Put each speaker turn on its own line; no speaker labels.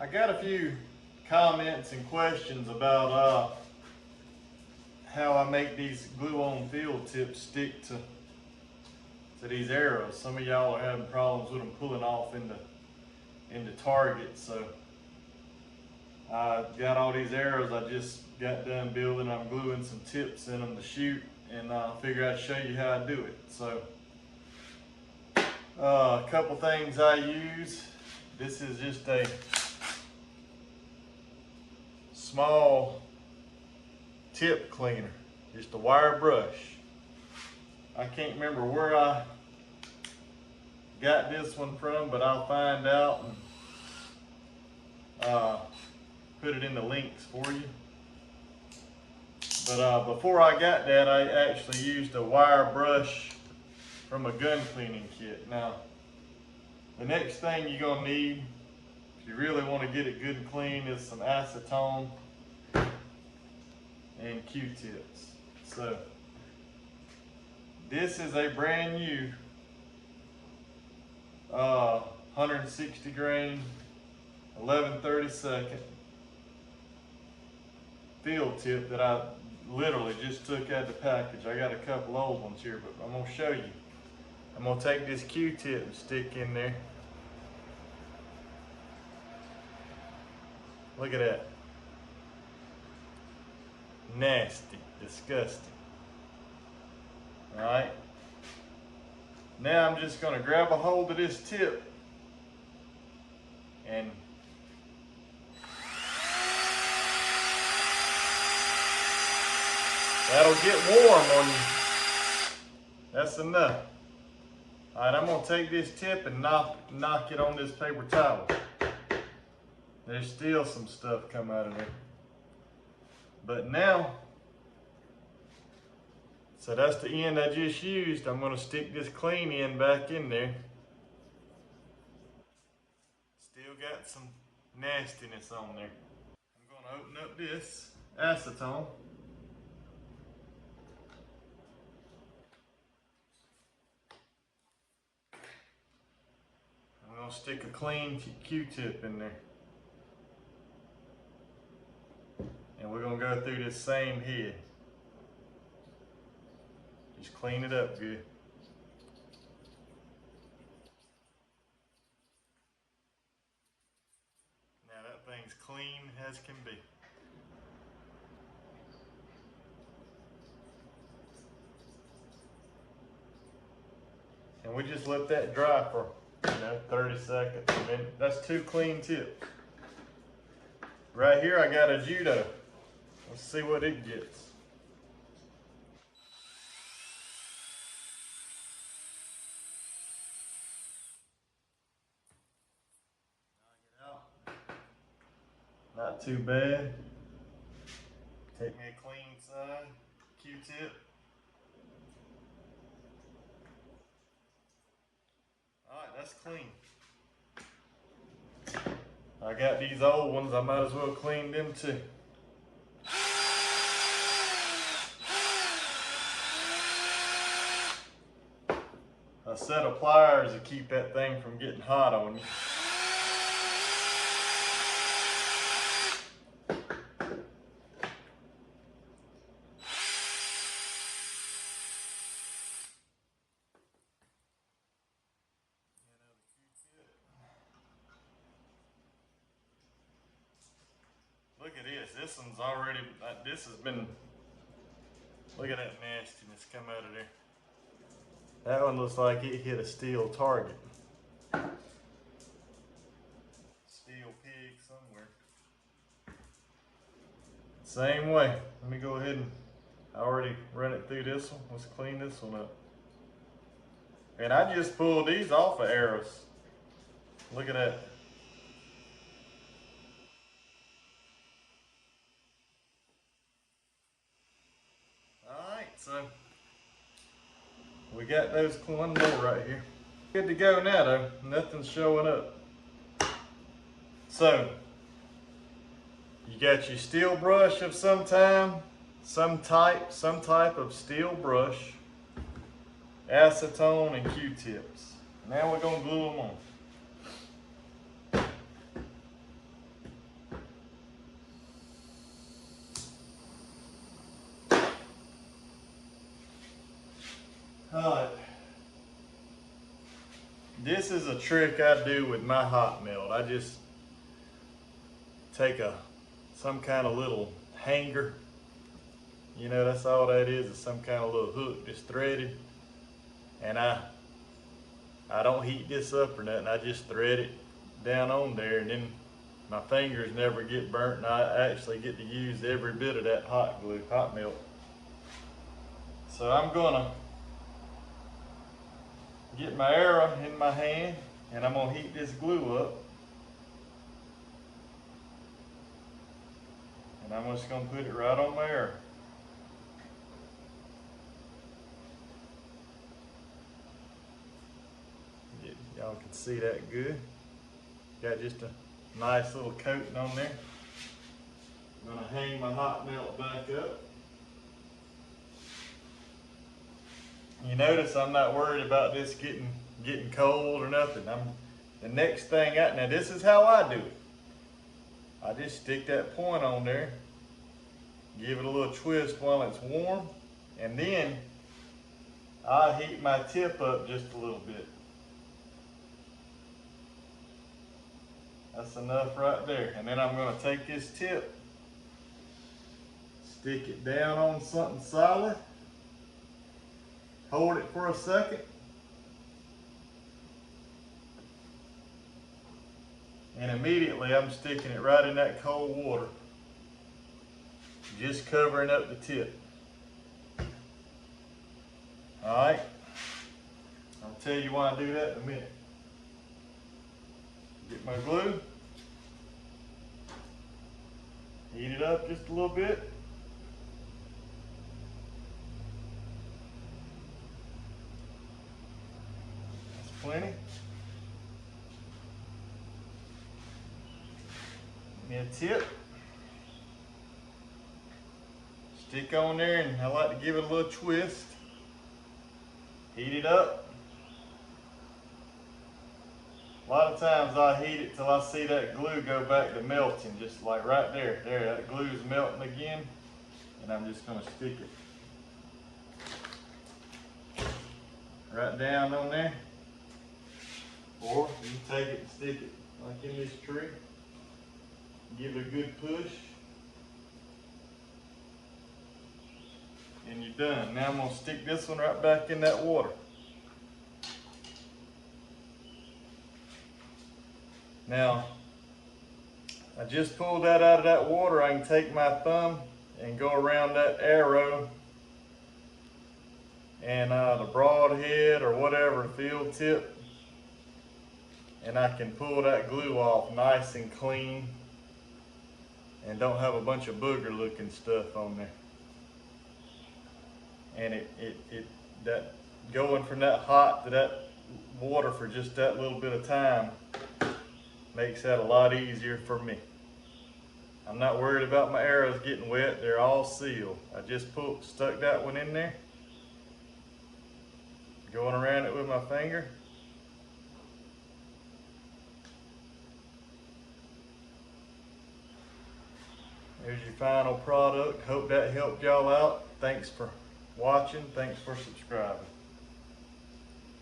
I got a few comments and questions about how I make these glue-on field tips stick to these arrows. Some of y'all are having problems with them pulling off into targets. So I got all these arrows I just got done building. I'm gluing some tips in them to shoot, and I figured I'd show you how I do it. So a couple things I use. This is just a small tip cleaner, just a wire brush. I can't remember where I got this one from, but I'll find out and put it in the links for you. But before I got that, I actually used a wire brush from a gun cleaning kit. Now, the next thing you're gonna need, if you really want to get it good and clean, is some acetone and Q-tips. So this is a brand new 160 grain 11/32 field tip that I literally just took out of the package. I got a couple old ones here, but I'm gonna show you. I'm gonna take this Q-tip and stick in there. Look at that. Nasty, disgusting. All right. Now I'm just gonna grab a hold of this tip and that'll get warm on you. That's enough. All right, I'm gonna take this tip and knock it on this paper towel. There's still some stuff come out of there. But now, so that's the end I just used. I'm gonna stick this clean end back in there. Still got some nastiness on there. I'm gonna open up this acetone. I'm gonna stick a clean Q-tip in there. And we're gonna go through this same head. Just clean it up good. Now that thing's clean as can be. And we just let that dry for 30 seconds. A minute. That's 2 clean tips. Right here I got a Judo. Let's see what it gets. Knock it out. Not too bad. Take me a clean side Q-tip. Alright, that's clean. I got these old ones, I might as well clean them too. A set of pliers to keep that thing from getting hot on you. Look at this. This one's already, this has been, look at that nastiness come out of there. That one looks like it hit a steel target. Steel pig somewhere. Same way. Let me go ahead and, I already run it through this one. Let's clean this one up. And I just pulled these off of arrows. Look at that. So we got those one more right here. Good to go now though, nothing's showing up. So you got your steel brush of some type of steel brush, acetone and Q-tips. Now we're gonna glue them on. Alright. This is a trick I do with my hot melt. I just take some kind of little hanger. You know, that's all that is some kind of little hook just threaded. And I don't heat this up or nothing. I just thread it down on there, and then my fingers never get burnt, and I actually get to use every bit of that hot glue, hot melt. So I'm gonna get my arrow in my hand, and I'm gonna heat this glue up. And I'm just gonna put it right on my arrow. Y'all can see that good. Got just a nice little coating on there. I'm gonna hang my hot melt back up. You notice I'm not worried about this getting cold or nothing. The next thing now this is how I do it. I just stick that point on there, give it a little twist while it's warm, and then I heat my tip up just a little bit. That's enough right there. And then I'm going to take this tip, stick it down on something solid, hold it for a second, and immediately I'm sticking it right in that cold water, just covering up the tip. Alright, I'll tell you why I do that in a minute. Get my glue, heat it up just a little bit. That's plenty. Give me a tip. Stick on there, and I like to give it a little twist. Heat it up. A lot of times I heat it till I see that glue go back to melting, just like right there. There, that glue is melting again, and I'm just gonna stick it right down on there. Or you can take it and stick it like in this tree. Give it a good push. And you're done. Now I'm gonna stick this one right back in that water. Now, I just pulled that out of that water. I can take my thumb and go around that arrow and the broadhead or whatever, field tip, and I can pull that glue off nice and clean and don't have a bunch of booger looking stuff on there. And that going from that hot to that water for just that little bit of time makes that a lot easier for me. I'm not worried about my arrows getting wet. They're all sealed. I just stuck that one in there, going around it with my finger. There's your final product. Hope that helped y'all out. Thanks for watching. Thanks for subscribing.